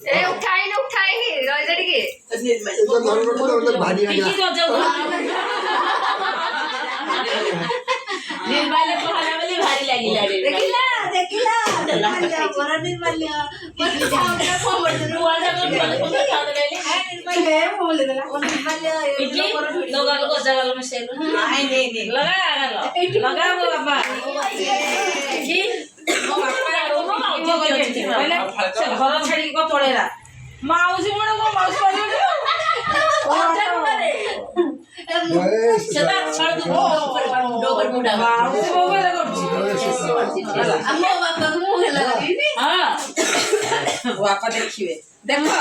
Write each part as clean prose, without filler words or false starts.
ए उठाइनी रह के भारी निर्माल्य पहाड़ा वाली भारी लागिला रे देखिला बरा निर्माल्य वाला कोण खाऊ निर्माल्य बोले निर्माल्य लोगा लोग जगह में सेल नहीं लगा वो बाबा की ओ बापा घर छाड़ी को पळेला मावशी म्हणो को मावशी चला छाड़ दो डोगर मुंडा मावशी मोबाईल करछि अम्मा बापा को मुंह लगी हां बापा देखिए देखो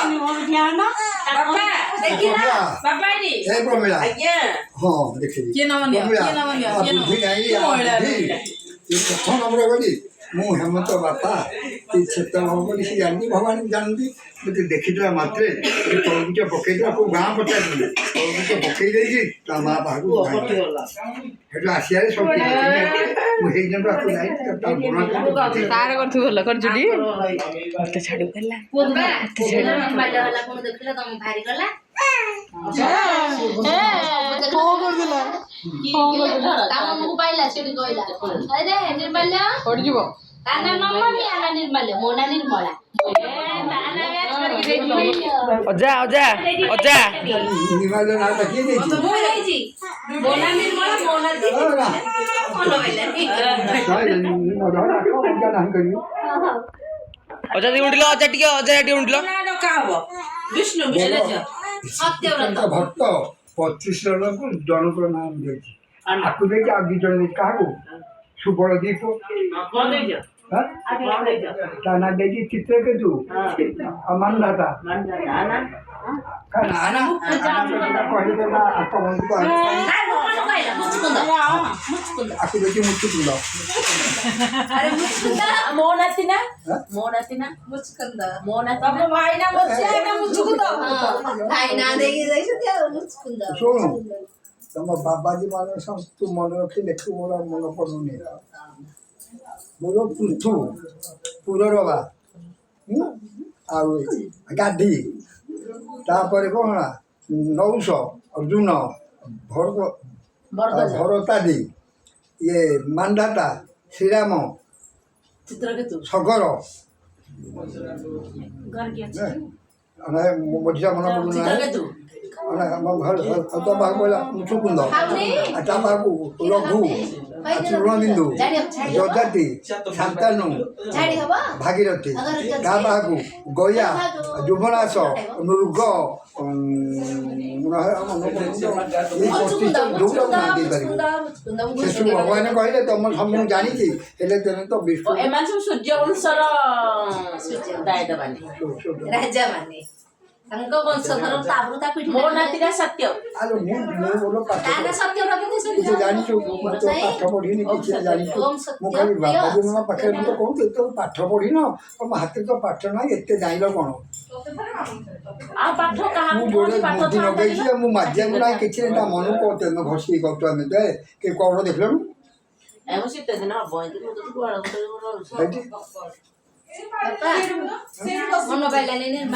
बापा देखिला बापा नी ए प्रमिला आज्ञा हां देखि के नाम लिया बुद्धि नहीं ये कथन हमरे बोली मु हेमंत बापा ये क्षेत्र हम बोली से जानती भगवान जानती मुझे देखिला मात्रे तोरबिटे पकेइला को गां पटा दिले तोरबिटे पकेइ देई ता मा बागु हेला आसिया रे सब मु हे जन रात जाई ता बोना तार करथु भल कर जुडी मते छाडू कला बाबा निर्माल्य वाला कोन देखिला तम भारी गला काम मोबाइल आसे गइला अरे निर्माल्य पड़ जीवो ताना मम्मा भी आना निर्माल्य मोना निर्मला ताना मैच करके देखि अजा अजा अजा निवाले ना तकी देई तो मो नहीं जी मोना निर्मला मोना दी कोन होइला साइ नडरा को क्या नाम करियो अजा दी उंडलो अजा टिके अजा टी उंडलो ना डका हबो विष्णु विष्णु सत्यव्रत भक्त 25 जन को जन को नाम देछि आकु देखि आ 2 जन देखि काहू सुबल दीप कौन दे जा हां कौन दे जा ताना देखि चित्र के तू अमन दाता मन जा ना kana ana कहले तो ना आकमन को काय मोना कहला मुचकुंद आकु देखि मुचकुंद अरे मुचकुंद मोनातिना मुचकुंद मोना तब भाई ना बच्चा ना मुचकुंद भाई ना देखि जाइछ त्या मुचकुंद सुन तम बाबाजी माने सब तू मन रखी देखु मोरा मन पडुनी मोरो पुथु पुररवा आउ गाडी तापर कोन नौश अर्जुन भरतादी ये मांडाता श्रीराम चित्र के तू सगर घर के अच्छे अने मझिया मन पडुनी चित्र के तू अने हम घर तो बाग बोला मुचुकुंद आता बागु रघु चूर्णबिंदु जजाति शांतानु झाड़ी हबा भागीरथी गा बागु गया जुबनाश मृग शिशु भगवान कहले तुम सब जानी तो विष्णु एमान सब सूर्य वंशर दायित्व बानी राजा माने तंको वंशधर ताबरुता पीठ मोनातिना सत्य आलो मु बोलो पाठ ताना सत्यव्रत देश किसी जानी तो पाठ पढ़ी नहीं किसी जानी तो मु खाली बाबा जी पाखे तो कहूँ तो पाठ पढ़ी न तुम हाथ तो पाठ ना एते जाइल कोन आ पाठ कहा मु जोड़े बुद्धि न गई मु माज्या ना किछि ना मन को ते न घसी गतो में दे के कोन देखलो एमो सिते दिन हबो तो गोळा बैठी मन बाइला ने